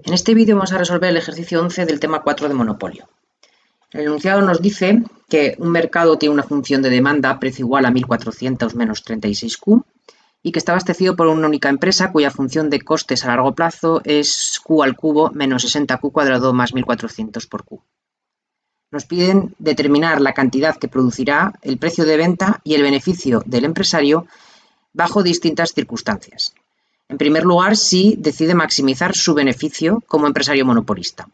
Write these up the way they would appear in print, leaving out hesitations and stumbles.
En este vídeo vamos a resolver el ejercicio 11 del tema 4 de monopolio. El enunciado nos dice que un mercado tiene una función de demanda precio igual a 1400 menos 36Q y que está abastecido por una única empresa cuya función de costes a largo plazo es Q al cubo menos 60Q cuadrado más 1400 por Q. Nos piden determinar la cantidad que producirá el precio de venta y el beneficio del empresario bajo distintas circunstancias. En primer lugar, si decide maximizar su beneficio como empresario monopolista,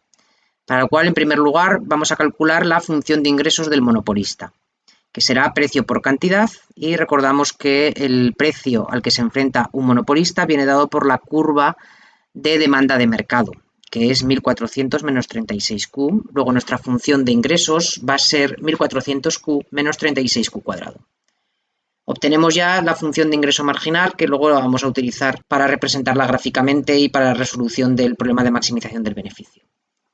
para lo cual, en primer lugar, vamos a calcular la función de ingresos del monopolista, que será precio por cantidad, y recordamos que el precio al que se enfrenta un monopolista viene dado por la curva de demanda de mercado, que es 1400 menos 36Q. Luego nuestra función de ingresos va a ser 1400Q menos 36Q cuadrado. Obtenemos ya la función de ingreso marginal, que luego la vamos a utilizar para representarla gráficamente y para la resolución del problema de maximización del beneficio.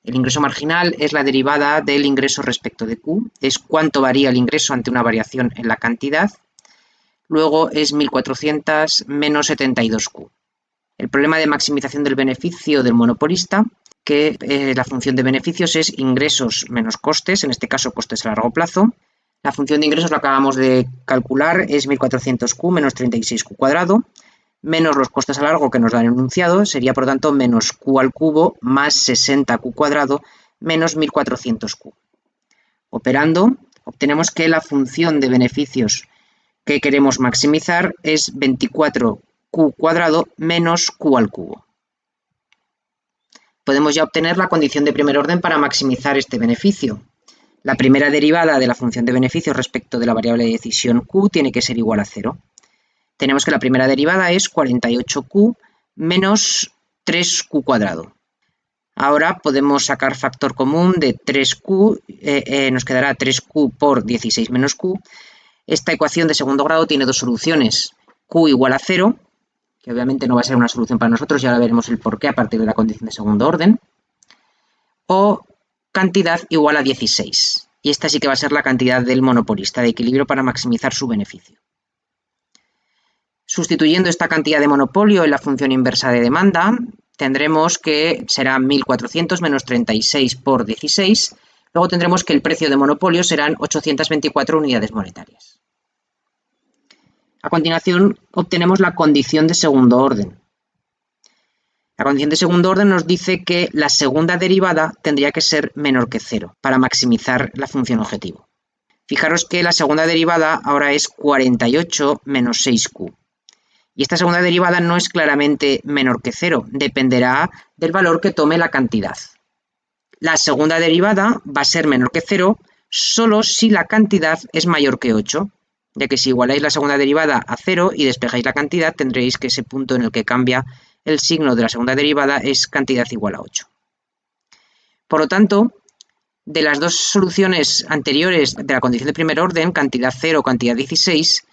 El ingreso marginal es la derivada del ingreso respecto de Q, es cuánto varía el ingreso ante una variación en la cantidad. Luego es 1400 menos 72Q. El problema de maximización del beneficio del monopolista, que la función de beneficios es ingresos menos costes, en este caso costes a largo plazo. La función de ingresos lo acabamos de calcular, es 1400Q menos 36Q cuadrado, menos los costes a largo que nos dan el enunciado, sería por tanto menos Q al cubo más 60Q cuadrado menos 1400Q. Operando, obtenemos que la función de beneficios que queremos maximizar es 24Q cuadrado menos Q al cubo. Podemos ya obtener la condición de primer orden para maximizar este beneficio. La primera derivada de la función de beneficio respecto de la variable de decisión Q tiene que ser igual a 0. Tenemos que la primera derivada es 48Q menos 3Q cuadrado. Ahora podemos sacar factor común de 3Q, nos quedará 3Q por 16 menos Q. Esta ecuación de segundo grado tiene dos soluciones, Q igual a 0, que obviamente no va a ser una solución para nosotros, y ahora veremos el porqué a partir de la condición de segundo orden, o cantidad igual a 16. Y esta sí que va a ser la cantidad del monopolista de equilibrio para maximizar su beneficio. Sustituyendo esta cantidad de monopolio en la función inversa de demanda, tendremos que será 1400 menos 36 por 16. Luego tendremos que el precio de monopolio serán 824 unidades monetarias. A continuación, obtenemos la condición de segundo orden. La condición de segundo orden nos dice que la segunda derivada tendría que ser menor que 0 para maximizar la función objetivo. Fijaros que la segunda derivada ahora es 48 menos 6Q. Y esta segunda derivada no es claramente menor que 0, dependerá del valor que tome la cantidad. La segunda derivada va a ser menor que 0 solo si la cantidad es mayor que 8, ya que si igualáis la segunda derivada a 0 y despejáis la cantidad, tendréis que ese punto en el que cambia el signo de la segunda derivada es cantidad igual a 8. Por lo tanto, de las dos soluciones anteriores de la condición de primer orden, cantidad 0 o cantidad 16,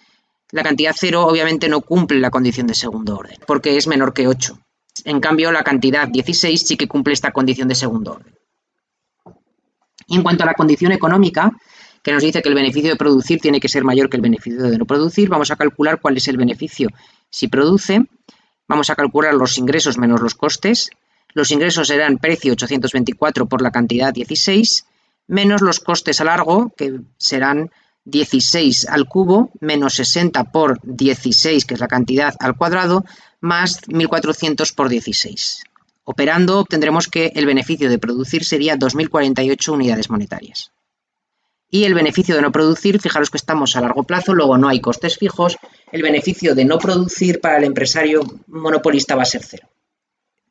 la cantidad 0 obviamente no cumple la condición de segundo orden, porque es menor que 8. En cambio, la cantidad 16 sí que cumple esta condición de segundo orden. Y en cuanto a la condición económica, que nos dice que el beneficio de producir tiene que ser mayor que el beneficio de no producir, vamos a calcular cuál es el beneficio si produce. Vamos a calcular los ingresos menos los costes. Los ingresos serán precio 824 por la cantidad 16, menos los costes a largo, que serán 16 al cubo, menos 60 por 16, que es la cantidad al cuadrado, más 1400 por 16. Operando, obtendremos que el beneficio de producir sería 2048 unidades monetarias. Y el beneficio de no producir, fijaros que estamos a largo plazo, luego no hay costes fijos, el beneficio de no producir para el empresario monopolista va a ser 0.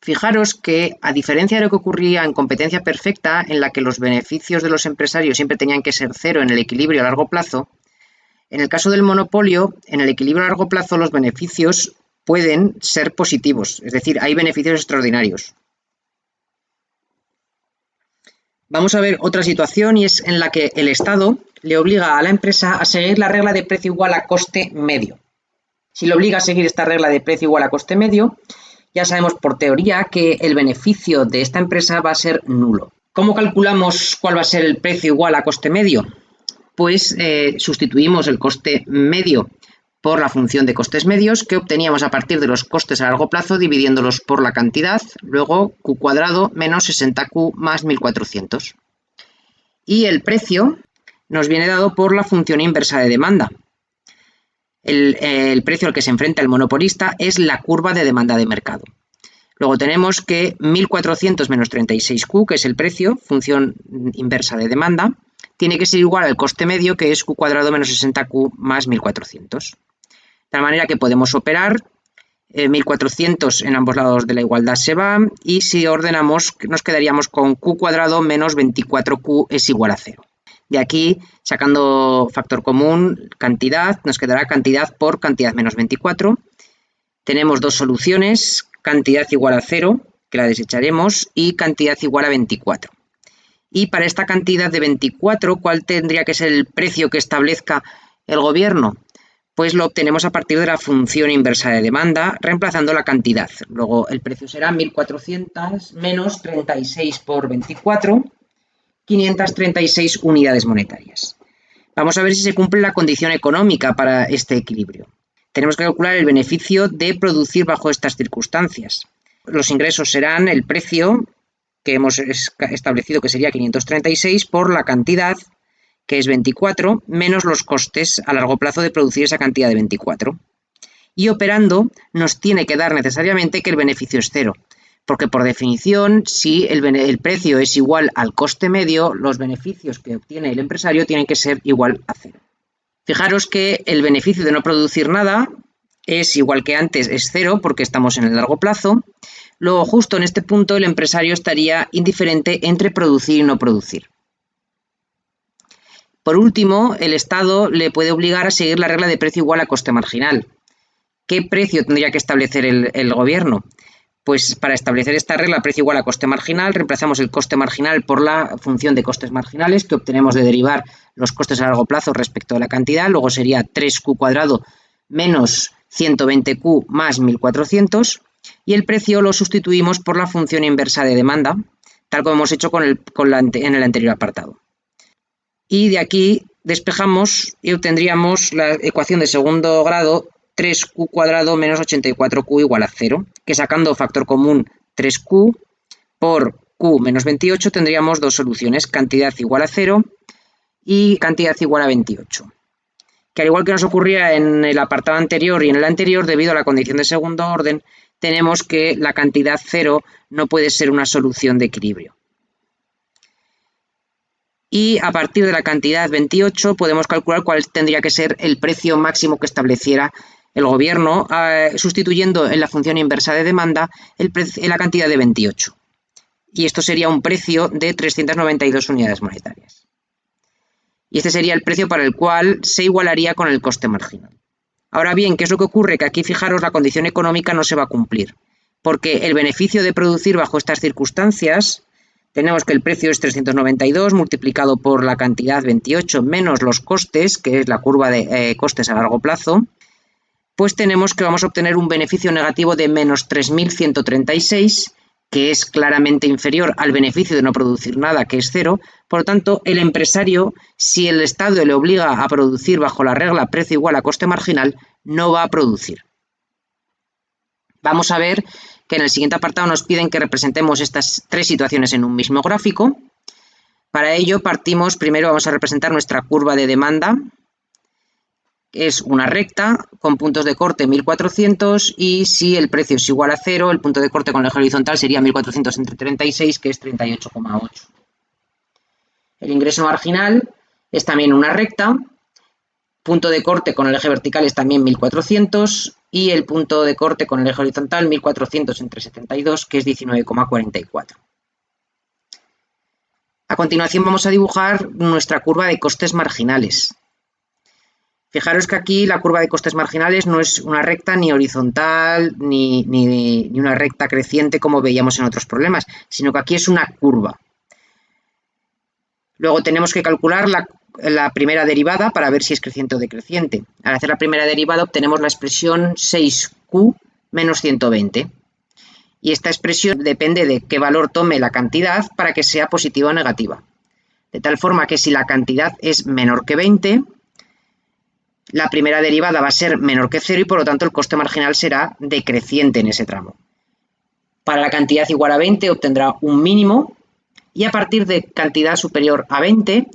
Fijaros que, a diferencia de lo que ocurría en competencia perfecta, en la que los beneficios de los empresarios siempre tenían que ser 0 en el equilibrio a largo plazo, en el caso del monopolio, en el equilibrio a largo plazo los beneficios pueden ser positivos, es decir, hay beneficios extraordinarios. Vamos a ver otra situación, y es en la que el Estado le obliga a la empresa a seguir la regla de precio igual a coste medio. Si le obliga a seguir esta regla de precio igual a coste medio, ya sabemos por teoría que el beneficio de esta empresa va a ser nulo. ¿Cómo calculamos cuál va a ser el precio igual a coste medio? Pues sustituimos el coste medio por la función de costes medios que obteníamos a partir de los costes a largo plazo dividiéndolos por la cantidad, luego q cuadrado menos 60q más 1400. Y el precio nos viene dado por la función inversa de demanda. El precio al que se enfrenta el monopolista es la curva de demanda de mercado. Luego tenemos que 1400 menos 36q, que es el precio, función inversa de demanda, tiene que ser igual al coste medio, que es q cuadrado menos 60q más 1400. De tal manera que podemos operar, 1400 en ambos lados de la igualdad se va, y si ordenamos nos quedaríamos con q cuadrado menos 24q es igual a 0. De aquí, sacando factor común, cantidad, nos quedará cantidad por cantidad menos 24. Tenemos dos soluciones, cantidad igual a 0, que la desecharemos, y cantidad igual a 24. Y para esta cantidad de 24, ¿cuál tendría que ser el precio que establezca el gobierno? Pues lo obtenemos a partir de la función inversa de demanda, reemplazando la cantidad. Luego el precio será 1400 menos 36 por 24, 536 unidades monetarias. Vamos a ver si se cumple la condición económica para este equilibrio. Tenemos que calcular el beneficio de producir bajo estas circunstancias. Los ingresos serán el precio que hemos establecido que sería 536 por la cantidad, que es 24, menos los costes a largo plazo de producir esa cantidad de 24. Y operando nos tiene que dar necesariamente que el beneficio es 0. Porque por definición, si el precio es igual al coste medio, los beneficios que obtiene el empresario tienen que ser igual a 0. Fijaros que el beneficio de no producir nada es igual que antes, es 0 porque estamos en el largo plazo. Luego, justo en este punto, el empresario estaría indiferente entre producir y no producir. Por último, el Estado le puede obligar a seguir la regla de precio igual a coste marginal. ¿Qué precio tendría que establecer el gobierno? Pues para establecer esta regla precio igual a coste marginal, reemplazamos el coste marginal por la función de costes marginales que obtenemos de derivar los costes a largo plazo respecto de la cantidad. Luego sería 3q cuadrado menos 120q más 1400. Y el precio lo sustituimos por la función inversa de demanda, tal como hemos hecho en el anterior apartado. Y de aquí despejamos y obtendríamos la ecuación de segundo grado 3q cuadrado menos 84q igual a 0, que sacando factor común 3q por q menos 28 tendríamos dos soluciones, cantidad igual a 0 y cantidad igual a 28. Que al igual que nos ocurría en el apartado anterior y en el anterior, debido a la condición de segundo orden, tenemos que la cantidad 0 no puede ser una solución de equilibrio. Y a partir de la cantidad 28 podemos calcular cuál tendría que ser el precio máximo que estableciera el gobierno, sustituyendo en la función inversa de demanda la cantidad de 28. Y esto sería un precio de 392 unidades monetarias. Y este sería el precio para el cual se igualaría con el coste marginal. Ahora bien, ¿qué es lo que ocurre? Que aquí, fijaros, la condición económica no se va a cumplir, porque el beneficio de producir bajo estas circunstancias, tenemos que el precio es 392 multiplicado por la cantidad 28 menos los costes, que es la curva de costes a largo plazo, pues tenemos que vamos a obtener un beneficio negativo de menos 3.136, que es claramente inferior al beneficio de no producir nada, que es 0. Por lo tanto, el empresario, si el Estado le obliga a producir bajo la regla precio igual a coste marginal, no va a producir. Vamos a ver que en el siguiente apartado nos piden que representemos estas tres situaciones en un mismo gráfico. Para ello primero vamos a representar nuestra curva de demanda. Es una recta con puntos de corte 1400 y si el precio es igual a 0, el punto de corte con el eje horizontal sería 1400 entre 36, que es 38,8. El ingreso marginal es también una recta, punto de corte con el eje vertical es también 1400 y el punto de corte con el eje horizontal 1400 entre 72, que es 19,44. A continuación vamos a dibujar nuestra curva de costes marginales. Fijaros que aquí la curva de costes marginales no es una recta ni horizontal ni una recta creciente como veíamos en otros problemas, sino que aquí es una curva. Luego tenemos que calcular la primera derivada para ver si es creciente o decreciente. Al hacer la primera derivada obtenemos la expresión 6q menos 120. Y esta expresión depende de qué valor tome la cantidad para que sea positiva o negativa. De tal forma que si la cantidad es menor que 20, la primera derivada va a ser menor que 0 y por lo tanto el coste marginal será decreciente en ese tramo. Para la cantidad igual a 20 obtendrá un mínimo y a partir de cantidad superior a 20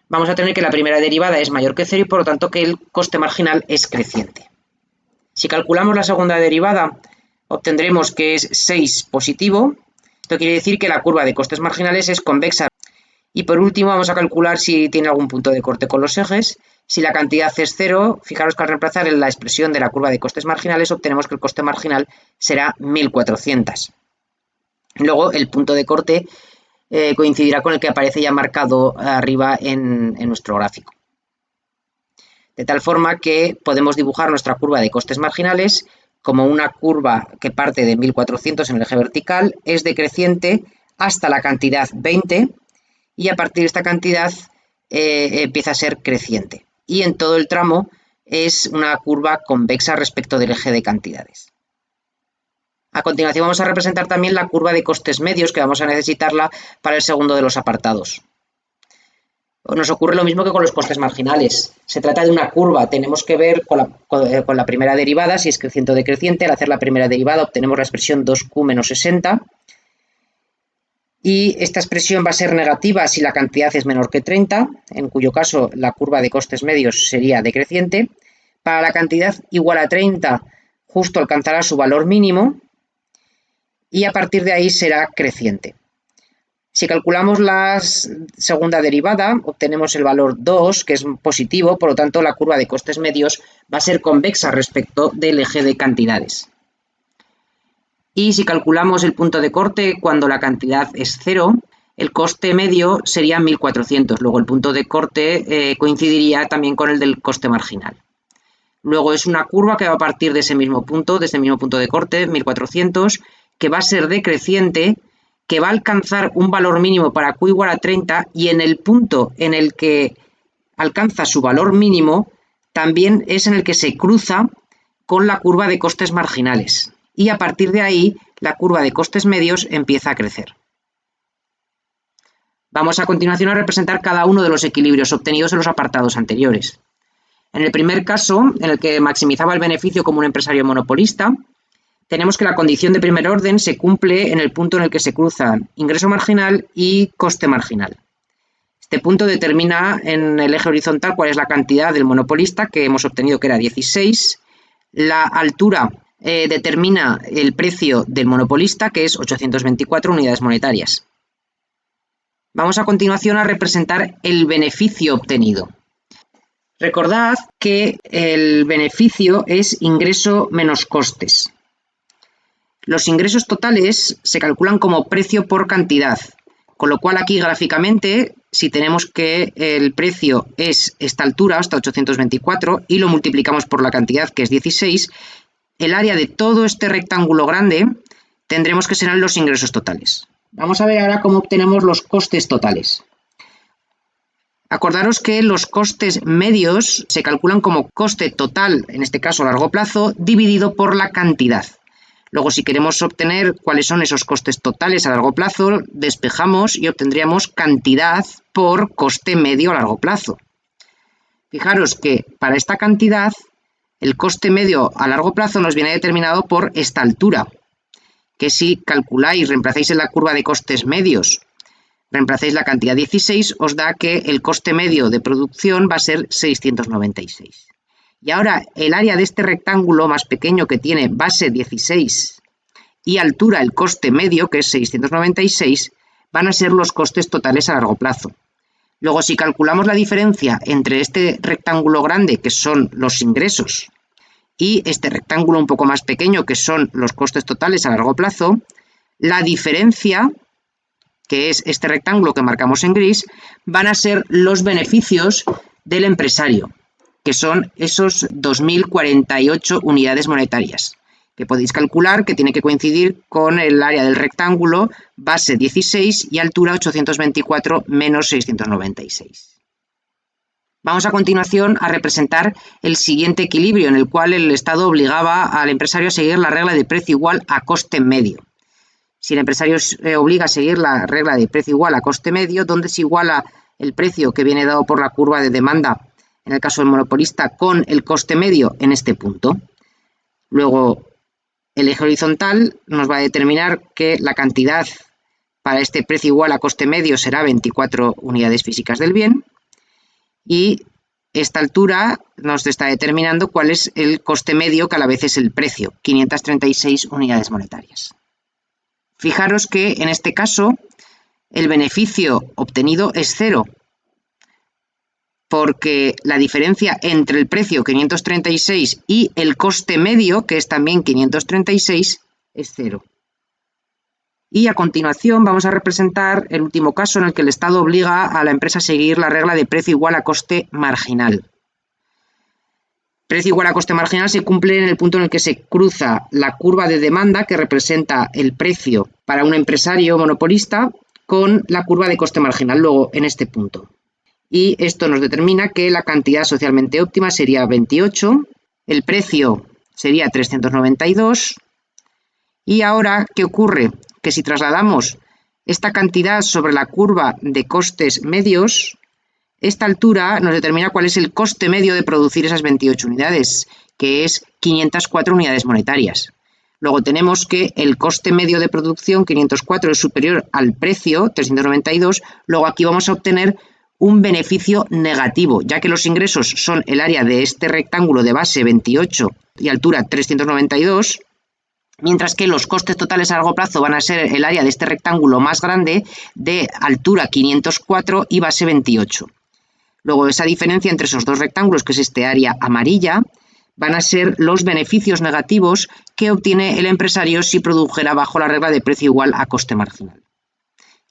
vamos a tener que la primera derivada es mayor que 0 y por lo tanto que el coste marginal es creciente. Si calculamos la segunda derivada obtendremos que es 6 positivo. Esto quiere decir que la curva de costes marginales es convexa. Y por último vamos a calcular si tiene algún punto de corte con los ejes. Si la cantidad es 0, fijaros que al reemplazar en la expresión de la curva de costes marginales obtenemos que el coste marginal será 1400. Luego el punto de corte coincidirá con el que aparece ya marcado arriba en nuestro gráfico. De tal forma que podemos dibujar nuestra curva de costes marginales como una curva que parte de 1400 en el eje vertical, es decreciente hasta la cantidad 20 y a partir de esta cantidad empieza a ser creciente. Y en todo el tramo es una curva convexa respecto del eje de cantidades. A continuación vamos a representar también la curva de costes medios, que vamos a necesitarla para el segundo de los apartados. Nos ocurre lo mismo que con los costes marginales. Se trata de una curva, tenemos que ver con la primera derivada, si es creciente o decreciente. Al hacer la primera derivada obtenemos la expresión 2q menos 60. Y esta expresión va a ser negativa si la cantidad es menor que 30, en cuyo caso la curva de costes medios sería decreciente. Para la cantidad igual a 30, justo alcanzará su valor mínimo y a partir de ahí será creciente. Si calculamos la segunda derivada, obtenemos el valor 2, que es positivo, por lo tanto la curva de costes medios va a ser convexa respecto del eje de cantidades. Y si calculamos el punto de corte cuando la cantidad es 0, el coste medio sería 1400. Luego el punto de corte coincidiría también con el del coste marginal. Luego es una curva que va a partir de ese mismo punto, de corte, 1400, que va a ser decreciente, que va a alcanzar un valor mínimo para q igual a 30 y en el punto en el que alcanza su valor mínimo también es en el que se cruza con la curva de costes marginales y a partir de ahí la curva de costes medios empieza a crecer. Vamos a continuación a representar cada uno de los equilibrios obtenidos en los apartados anteriores. En el primer caso, en el que maximizaba el beneficio como un empresario monopolista, tenemos que la condición de primer orden se cumple en el punto en el que se cruzan ingreso marginal y coste marginal. Este punto determina en el eje horizontal cuál es la cantidad del monopolista que hemos obtenido, que era 16. La altura determina el precio del monopolista, que es 824 unidades monetarias. Vamos a continuación a representar el beneficio obtenido. Recordad que el beneficio es ingreso menos costes. Los ingresos totales se calculan como precio por cantidad, con lo cual aquí gráficamente, si tenemos que el precio es esta altura, hasta 824, y lo multiplicamos por la cantidad, que es 16, el área de todo este rectángulo grande tendremos que serán los ingresos totales. Vamos a ver ahora cómo obtenemos los costes totales. Acordaros que los costes medios se calculan como coste total, en este caso a largo plazo, dividido por la cantidad. Luego, si queremos obtener cuáles son esos costes totales a largo plazo, despejamos y obtendríamos cantidad por coste medio a largo plazo. Fijaros que para esta cantidad, el coste medio a largo plazo nos viene determinado por esta altura, que si calculáis, reemplazáis en la curva de costes medios, reemplazáis la cantidad 16, os da que el coste medio de producción va a ser 696. Y ahora el área de este rectángulo más pequeño que tiene base 16 y altura el coste medio, que es 696, van a ser los costes totales a largo plazo. Luego, si calculamos la diferencia entre este rectángulo grande, que son los ingresos, y este rectángulo un poco más pequeño, que son los costes totales a largo plazo, la diferencia, que es este rectángulo que marcamos en gris, van a ser los beneficios del empresario, que son esos 2.048 unidades monetarias, que podéis calcular que tiene que coincidir con el área del rectángulo, base 16 y altura 824 menos 696. Vamos a continuación a representar el siguiente equilibrio, en el cual el Estado obligaba al empresario a seguir la regla de precio igual a coste medio. Si el empresario obliga a seguir la regla de precio igual a coste medio, donde se iguala el precio que viene dado por la curva de demanda en el caso del monopolista, con el coste medio en este punto. Luego, el eje horizontal nos va a determinar que la cantidad para este precio igual a coste medio será 24 unidades físicas del bien, y esta altura nos está determinando cuál es el coste medio, que a la vez es el precio, 536 unidades monetarias. Fijaros que en este caso el beneficio obtenido es cero, porque la diferencia entre el precio 536 y el coste medio, que es también 536, es cero. Y a continuación vamos a representar el último caso en el que el Estado obliga a la empresa a seguir la regla de precio igual a coste marginal. Precio igual a coste marginal se cumple en el punto en el que se cruza la curva de demanda, que representa el precio para un empresario monopolista, con la curva de coste marginal, luego en este punto. Y esto nos determina que la cantidad socialmente óptima sería 28, el precio sería 392, y ahora, ¿qué ocurre? Que si trasladamos esta cantidad sobre la curva de costes medios, esta altura nos determina cuál es el coste medio de producir esas 28 unidades, que es 504 unidades monetarias. Luego tenemos que el coste medio de producción, 504, es superior al precio, 392. Luego aquí vamos a obtener un beneficio negativo, ya que los ingresos son el área de este rectángulo de base 28 y altura 392, mientras que los costes totales a largo plazo van a ser el área de este rectángulo más grande de altura 504 y base 28. Luego, esa diferencia entre esos dos rectángulos, que es este área amarilla, van a ser los beneficios negativos que obtiene el empresario si produjera bajo la regla de precio igual a coste marginal,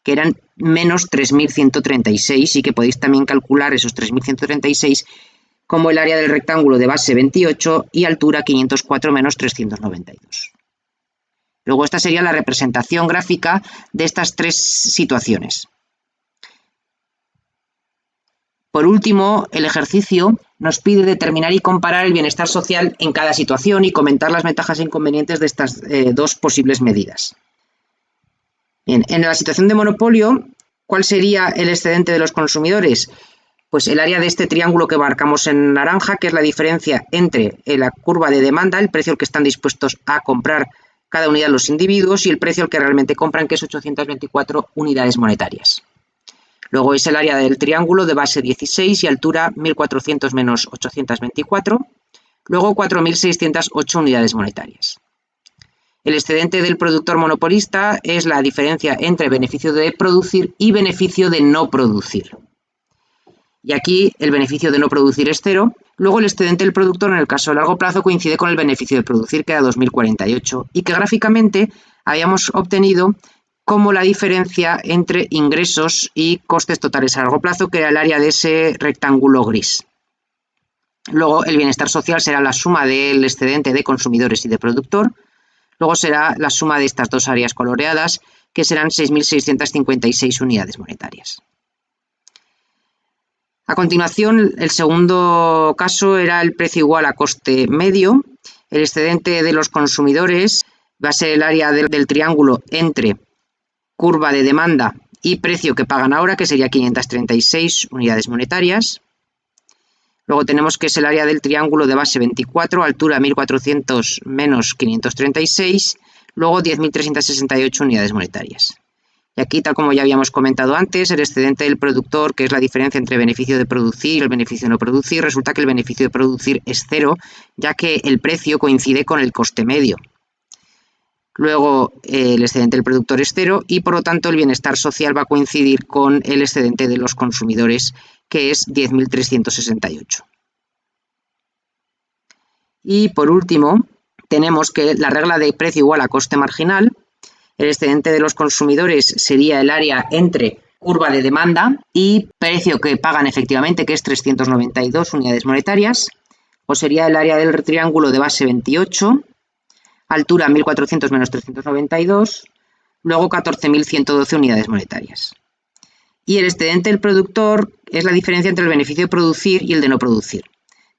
que eran menos 3.136, y que podéis también calcular esos 3.136 como el área del rectángulo de base 28 y altura 504 menos 392. Luego, esta sería la representación gráfica de estas tres situaciones. Por último, el ejercicio nos pide determinar y comparar el bienestar social en cada situación y comentar las ventajas e inconvenientes de estas dos posibles medidas. Bien, en la situación de monopolio, ¿cuál sería el excedente de los consumidores? Pues el área de este triángulo que marcamos en naranja, que es la diferencia entre la curva de demanda, el precio al que están dispuestos a comprar cada unidad los individuos, y el precio al que realmente compran, que es 824 unidades monetarias. Luego es el área del triángulo de base 16 y altura 1400 menos 824, luego 4608 unidades monetarias. El excedente del productor monopolista es la diferencia entre beneficio de producir y beneficio de no producir. Y aquí el beneficio de no producir es cero. Luego el excedente del productor en el caso a largo plazo coincide con el beneficio de producir, que era 2048, y que gráficamente habíamos obtenido como la diferencia entre ingresos y costes totales a largo plazo, que era el área de ese rectángulo gris. Luego el bienestar social será la suma del excedente de consumidores y de productor. Luego será la suma de estas dos áreas coloreadas, que serán 6.656 unidades monetarias. A continuación, el segundo caso era el precio igual a coste medio. El excedente de los consumidores va a ser el área del triángulo entre curva de demanda y precio que pagan ahora, que sería 536 unidades monetarias. Luego tenemos que es el área del triángulo de base 24, altura 1400 menos 536, luego 10.368 unidades monetarias. Y aquí, tal como ya habíamos comentado antes, el excedente del productor, que es la diferencia entre beneficio de producir y el beneficio de no producir, resulta que el beneficio de producir es cero, ya que el precio coincide con el coste medio. Luego el excedente del productor es cero y por lo tanto el bienestar social va a coincidir con el excedente de los consumidores, que es 10.368. Y por último tenemos que la regla de precio igual a coste marginal. El excedente de los consumidores sería el área entre curva de demanda y precio que pagan efectivamente, que es 392 unidades monetarias, o sería el área del triángulo de base 28, altura 1400 menos 392, luego 14.112 unidades monetarias. Y el excedente del productor es la diferencia entre el beneficio de producir y el de no producir,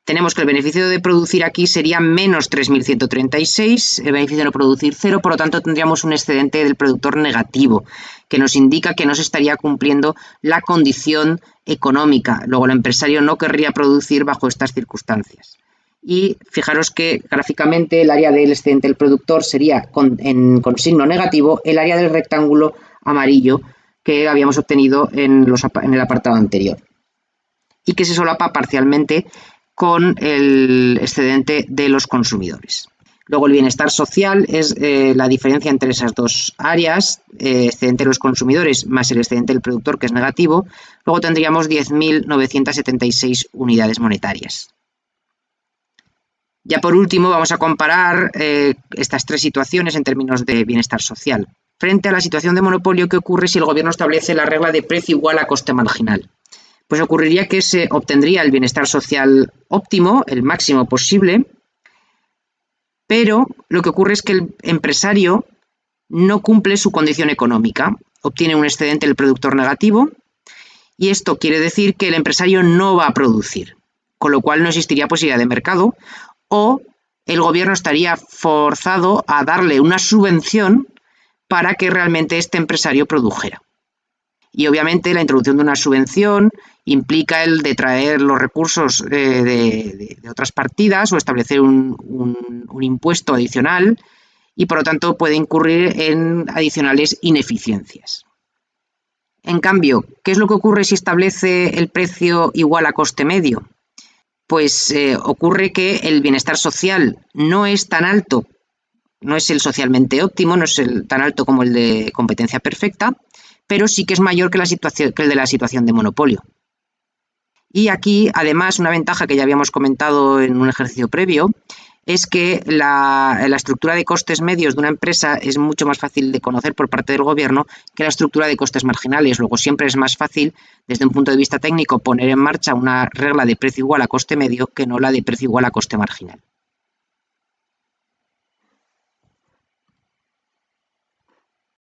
tenemos que el beneficio de producir aquí sería menos 3.136, el beneficio de no producir 0, por lo tanto tendríamos un excedente del productor negativo, que nos indica que no se estaría cumpliendo la condición económica. Luego el empresario no querría producir bajo estas circunstancias. Y fijaros que gráficamente el área del excedente del productor sería con signo negativo el área del rectángulo amarillo que habíamos obtenido en el apartado anterior y que se solapa parcialmente con el excedente de los consumidores. Luego el bienestar social es la diferencia entre esas dos áreas, excedente de los consumidores más el excedente del productor, que es negativo. Luego tendríamos 10.976 unidades monetarias. Ya por último vamos a comparar estas tres situaciones en términos de bienestar social. Frente a la situación de monopolio, ¿qué ocurre si el gobierno establece la regla de precio igual a coste marginal? Pues ocurriría que se obtendría el bienestar social óptimo, el máximo posible, pero lo que ocurre es que el empresario no cumple su condición económica, obtiene un excedente del productor negativo y esto quiere decir que el empresario no va a producir, con lo cual no existiría posibilidad de mercado o el gobierno estaría forzado a darle una subvención para que realmente este empresario produjera. Y obviamente la introducción de una subvención implica el detraer los recursos de otras partidas o establecer un impuesto adicional y por lo tanto puede incurrir en adicionales ineficiencias. En cambio, ¿qué es lo que ocurre si establece el precio igual a coste medio? Pues ocurre que el bienestar social no es tan alto, no es el socialmente óptimo, no es tan alto como el de competencia perfecta, pero sí que es mayor que el de la situación de monopolio. Y aquí, además, una ventaja que ya habíamos comentado en un ejercicio previo, es que la estructura de costes medios de una empresa es mucho más fácil de conocer por parte del gobierno que la estructura de costes marginales. Luego siempre es más fácil, desde un punto de vista técnico, poner en marcha una regla de precio igual a coste medio que no la de precio igual a coste marginal.